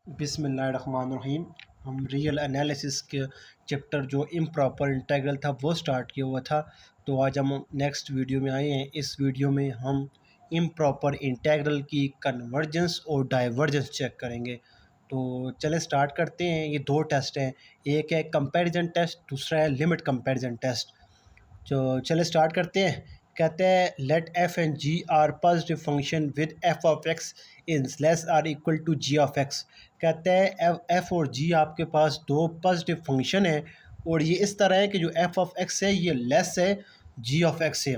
बिस्मिल्लाहिर्रहमानिर्रहीम। हम real analysis के चैप्टर जो इम्प्रॉपर इंटीग्रल था वो स्टार्ट किया हुआ था। तो आज हम नेक्स्ट वीडियो में आए हैं। इस वीडियो में हम इम्प्रॉपर इंटीग्रल की कन्वर्जेंस और डाइवर्जेंस चेक करेंगे। तो चलें स्टार्ट करते हैं। ये दो टेस्ट हैं, एक है कंपैरिजन टेस्ट, दूसरा है लिमिट कंपैरिजन टेस्ट। तो चले स्टार्ट करते हैं। कहते हैं let f and g are positive function with f of x is less are equal to g of x. कहते हैं एफ और जी आपके पास दो पॉजिटिव फंक्शन है और ये इस तरह है कि जो एफ ऑफ एक्स है ये लेस है जी ऑफ एक्स से।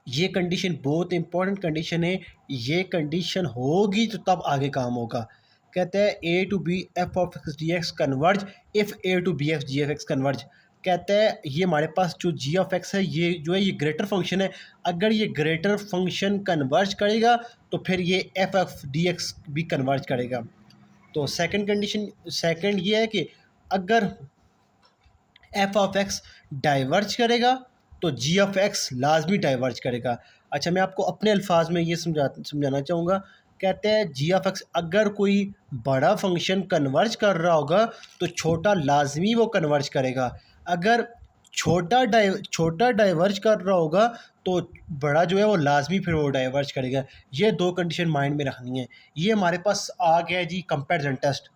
ये कंडीशन बहुत इंपॉर्टेंट कंडीशन है। ये कंडीशन होगी तो तब आगे काम होगा। कहते हैं a to b f of x d x converge if a to b f g f x converge. कहते हैं ये हमारे पास जो जी ऑफ एक्स है ये जो है ये ग्रेटर फंक्शन है। अगर ये ग्रेटर फंक्शन कन्वर्ज करेगा तो फिर ये एफ एफ डी एक्स भी कन्वर्ज करेगा। तो सेकंड कंडीशन सेकंड ये है कि अगर एफ ऑफ एक्स डाइवर्ज करेगा तो जी ऑफ एक्स लाजमी डाइवर्ज करेगा। अच्छा, मैं आपको अपने अल्फाज में ये समझाना चाहूँगा। कहते हैं जी ऑफ एक्स अगर कोई बड़ा फंक्शन कन्वर्ज कर रहा होगा तो छोटा लाजमी वो कन्वर्ज करेगा। अगर छोटा डाइवर्ज कर रहा होगा तो बड़ा जो है वो लाजमी फिर वो डाइवर्ज करेगा। ये दो कंडीशन माइंड में रखनी है। ये हमारे पास आ गया है जी कंपैरिजन टेस्ट।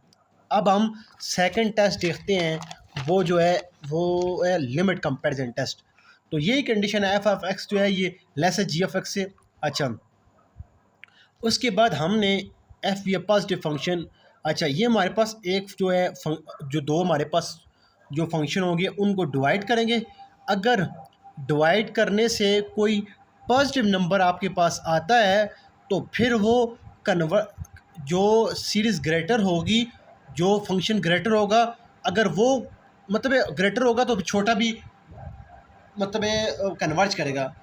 अब हम सेकंड टेस्ट देखते हैं, वो जो है वो है लिमिट कंपैरिजन टेस्ट। तो यही कंडीशन है, एफ ऑफ एक्स जो है ये लेस है जी ऑफ एक्स से। अच्छा, उसके बाद हमने एफ बी ए पॉजिटिव फंक्शन। अच्छा, ये हमारे पास एक जो है जो दो हमारे पास जो फंक्शन होंगे उनको डिवाइड करेंगे। अगर डिवाइड करने से कोई पॉजिटिव नंबर आपके पास आता है तो फिर वो कन्वर जो सीरीज़ ग्रेटर होगी, जो फंक्शन ग्रेटर होगा, अगर वो मतलब ग्रेटर होगा तो छोटा भी मतलब कन्वर्ज करेगा।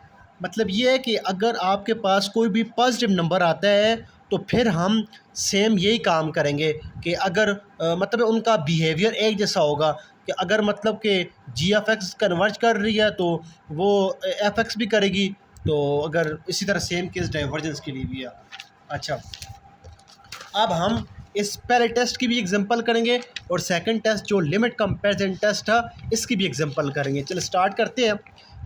मतलब ये है कि अगर आपके पास कोई भी पॉजिटिव नंबर आता है तो फिर हम सेम यही काम करेंगे कि अगर मतलब उनका बिहेवियर एक जैसा होगा कि अगर मतलब कि जी एफ एक्स कन्वर्ज कर रही है तो वो एफ एक्स भी करेगी। तो अगर इसी तरह सेम केस डाइवर्जेंस के लिए भी है। अच्छा, अब हम इस पहले टेस्ट की भी एग्जांपल करेंगे और सेकंड टेस्ट जो लिमिट कंपैरिजन टेस्ट था इसकी भी एग्जांपल करेंगे। चलो स्टार्ट करते हैं।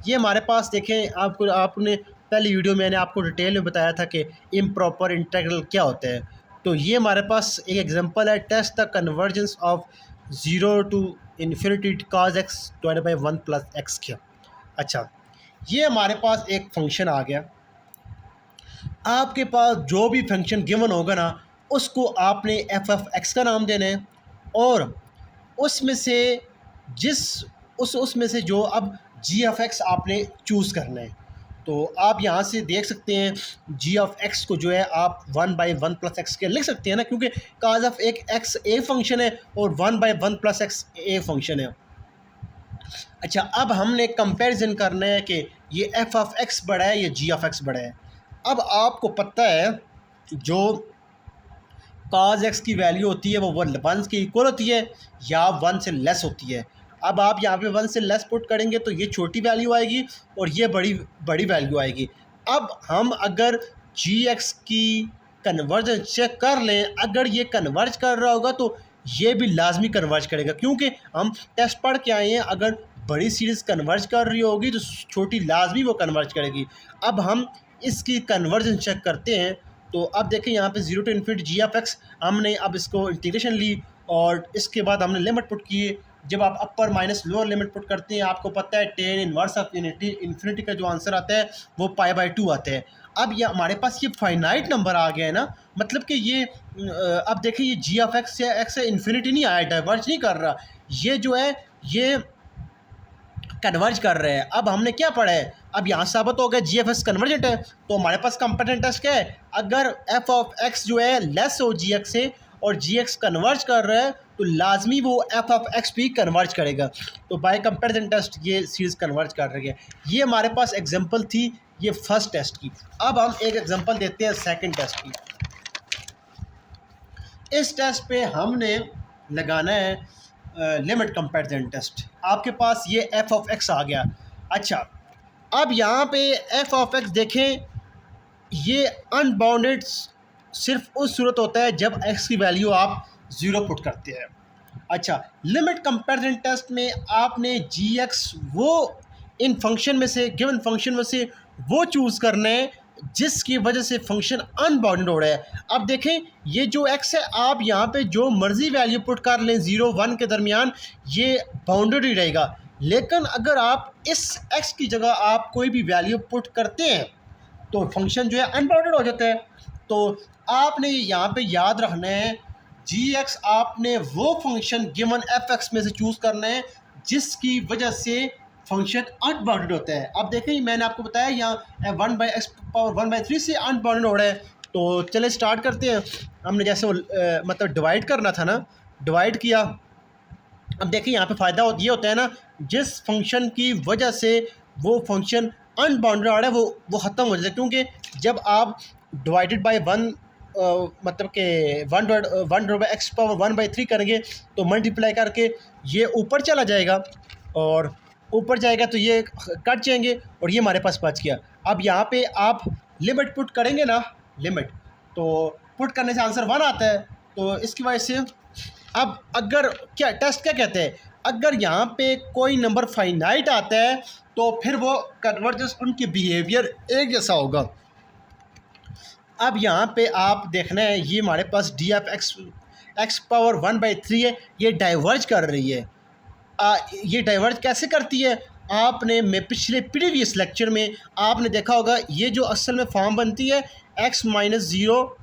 ये हमारे पास देखें, आपने पहली वीडियो में मैंने आपको डिटेल में बताया था कि इम्प्रॉपर इंटीग्रल क्या होता है। तो ये हमारे पास एक एग्जांपल है, test the convergence of zero to infinity cos x divided by 1 plus x किया। अच्छा, ये हमारे पास एक फंक्शन आ गया। आपके पास जो भी फंक्शन गिवन होगा ना उसको आपने एफ एफ एक्स का नाम देना है और उसमें से जिस उसमें से जो अब जी एफ एक्स आपने चूज़ करना है। तो आप यहाँ से देख सकते हैं जी ऑफ एक्स को जो है आप 1/1 प्लस एक्स के लिख सकते हैं ना, क्योंकि काज ऑफ एक एक्स ए फंक्शन है और 1/1 प्लस एक्स ए फंक्शन है। अच्छा, अब हमने कंपैरिजन करना है कि ये एफ ऑफ एक्स बड़ा है या जी ऑफ एक्स बड़ा है। अब आपको पता है जो काज एक्स की वैल्यू होती है वो 1 के इक्वल होती है या 1 से लेस होती है। अब आप यहाँ पे 1 से लेस पुट करेंगे तो ये छोटी वैल्यू आएगी और ये बड़ी बड़ी वैल्यू आएगी। अब हम अगर जी एक्स की कन्वर्जन चेक कर लें, अगर ये कन्वर्ज कर रहा होगा तो ये भी लाजमी कन्वर्ज करेगा, क्योंकि हम टेस्ट पढ़ के आए हैं अगर बड़ी सीरीज़ कन्वर्ज कर रही होगी तो छोटी लाजमी वो कन्वर्ज करेगी। अब हम इसकी कन्वर्जन चेक करते हैं। तो अब देखें यहाँ पे 0 to infinity g f x, हमने अब इसको इंटीग्रेशन ली और इसके बाद हमने लिमिट पुट किए। जब आप अपर माइनस लोअर लिमिट पुट करते हैं आपको पता है टेन इनवर्स ऑफ इन्फिनिटी का जो आंसर आता है वो π/2 आता है। अब ये हमारे पास ये फाइनाइट नंबर आ गया है ना, मतलब कि ये अब देखिए ये जी एफ एक्स या एक्स इन्फिनिटी नहीं आया, डाइवर्ज नहीं कर रहा, ये जो है ये कन्वर्ज कर रहे हैं। अब हमने क्या पढ़ा है, अब यहाँ साबित हो गया जी एफ एक्स कन्वर्जेंट है। तो हमारे पास कंपेरेटिव टेस्ट क्या है, अगर एफ ऑफ एक्स जो है लेस हो जी एक्स से और जी एक्स कन्वर्ज कर रहा है तो लाजमी वो एफ ऑफ एक्स भी कन्वर्ज करेगा। तो बाय कंपेरिजन टेस्ट ये सीरीज़ कन्वर्ज कर रही है। ये हमारे पास एग्जांपल थी ये फर्स्ट टेस्ट की। अब हम एक एग्जांपल देते हैं सेकंड टेस्ट की। इस टेस्ट पे हमने लगाना है लिमिट कंपैरिजन टेस्ट। आपके पास ये एफ ऑफ एक्स आ गया। अच्छा, अब यहाँ पे एफ ऑफ एक्स देखें, ये अनबाउंडेड सिर्फ उस सूरत होता है जब x की वैल्यू आप 0 पुट करते हैं। अच्छा, लिमिट कंपैरिजन टेस्ट में आपने gx वो इन फंक्शन में से, गिवन फंक्शन में से वो चूज़ करना है जिसकी वजह से फंक्शन अनबाउंडेड हो रहा है। अब देखें, ये जो x है, आप यहाँ पे जो मर्ज़ी वैल्यू पुट कर लें 0 1 के दरमियान, ये बाउंडेड ही रहेगा। लेकिन अगर आप इस x की जगह आप कोई भी वैल्यू पुट करते हैं तो फंक्शन जो है अनबाउंडेड हो जाता है। तो आपने यहाँ पे याद रखना है, gx आपने वो फंक्शन गिवन f(x) में से चूज़ करना है जिसकी वजह से फंक्शन अनबाउंडेड होता है। अब देखें, मैंने आपको बताया यहाँ 1/x⁻1/3 से अनबाउंडेड हो रहा है। तो चले स्टार्ट करते हैं। हमने जैसे वो मतलब डिवाइड करना था ना, डिवाइड किया। अब देखिए यहाँ पे फ़ायदा ये होता है ना, जिस फंक्शन की वजह से वो फंक्शन अनबाउंडेड आ रहा है वो ख़त्म हो जाता है, क्योंकि जब आप डिवाइडेड बाय 1 मतलब कि 1/x⁻1/3 करेंगे तो मल्टीप्लाई करके ये ऊपर चला जाएगा, और ऊपर जाएगा तो ये कट जाएंगे और ये हमारे पास बच गया। अब यहाँ पे आप लिमिट पुट करेंगे ना, लिमिट तो पुट करने से आंसर 1 आता है। तो इसकी वजह से अब अगर क्या टेस्ट क्या कहते हैं, अगर यहाँ पे कोई नंबर फाइनाइट आता है तो फिर वो कन्वर्जेंस, उनकी बिहेवियर एक जैसा होगा। अब यहाँ पे आप देखना है, ये हमारे पास x⁻1/3 है, ये डाइवर्ज कर रही है। ये डाइवर्ज कैसे करती है, आपने मैं पिछले प्रीवियस लेक्चर में आपने देखा होगा, ये जो असल में फॉर्म बनती है x-0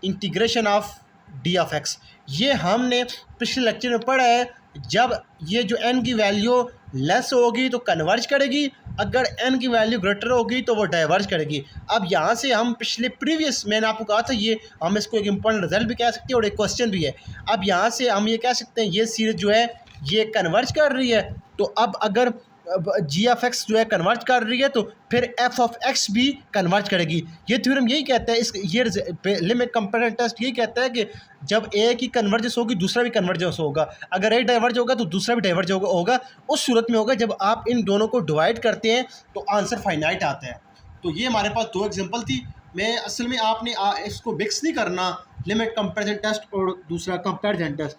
इंटीग्रेशन ऑफ d(x), ये हमने पिछले लेक्चर में पढ़ा है। जब ये जो n की वैल्यू लेस होगी तो कन्वर्ज करेगी, अगर n की वैल्यू ग्रेटर होगी तो वो डाइवर्ज करेगी। अब यहाँ से हम पिछले प्रीवियस, मैंने आपको कहा था, ये हम इसको एक इम्पॉर्टेंट रिजल्ट भी कह सकते हैं और एक क्वेश्चन भी है। अब यहाँ से हम ये कह सकते हैं, ये सीरीज जो है ये कन्वर्ज कर रही है। तो अब अगर g(x) जो है कन्वर्ज कर रही है तो फिर f(x) भी कन्वर्ज करेगी। ये थ्योरम यही कहता है, ये लिमिट कंपैरिजन टेस्ट यही कहता है कि जब एक ही कन्वर्जेंस होगी दूसरा भी कन्वर्जेंस होगा, अगर एक डाइवर्ज होगा तो दूसरा भी डाइवर्ज होगा। उस सूरत में होगा जब आप इन दोनों को डिवाइड करते हैं तो आंसर फाइनाइट आता है। तो ये हमारे पास 2 एग्जाम्पल थी। मैं असल में आपने इसको मिक्स नहीं करना, लिमिट कंपैरिजन टेस्ट और दूसरा कंपैरिजन टेस्ट।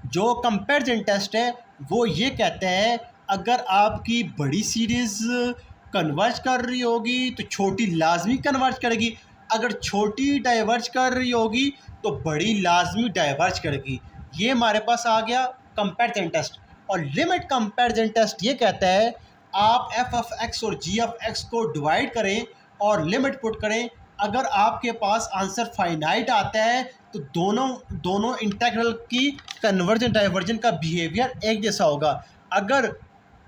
जो कंपैरिजन टेस्ट है वो ये कहता है, अगर आपकी बड़ी सीरीज़ कन्वर्ज कर रही होगी तो छोटी लाजमी कन्वर्ज करेगी, अगर छोटी डाइवर्ज कर रही होगी तो बड़ी लाजमी डाइवर्ज करेगी। ये हमारे पास आ गया कंपैरिजन टेस्ट। और लिमिट कंपैरिजन टेस्ट ये कहता है, आप f(x) और g(x) को डिवाइड करें और लिमिट पुट करें, अगर आपके पास आंसर फाइनाइट आता है तो दोनों इंटीग्रल की कन्वर्जन डाइवर्जन का बिहेवियर एक जैसा होगा। अगर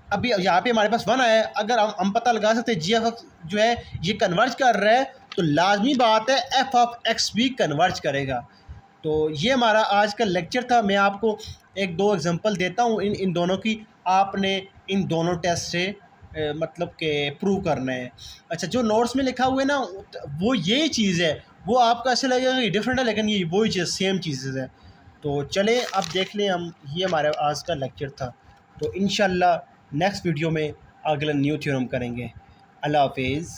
अभी यहाँ पे हमारे पास 1 आया है, अगर हम पता लगा सकते हैं g(x) जो है ये कन्वर्ज कर रहा है तो लाजमी बात है f(x) भी कन्वर्ज करेगा। तो ये हमारा आज का लेक्चर था। मैं आपको 1-2 एग्जांपल देता हूँ इन दोनों की, आपने इन दोनों टेस्ट से मतलब कि प्रूव करना है। अच्छा, जो नोट्स में लिखा हुआ है ना वो यही चीज़ है, वो आपको ऐसे लगेगा कि डिफरेंट है, लेकिन ये वही चीज़ सेम चीज़ें है। तो चलें अब देख लें हम, ये हमारा आज का लेक्चर था। तो इंशाल्लाह नेक्स्ट वीडियो में अगला न्यू थ्योरम करेंगे। अल्लाह हाफिज़।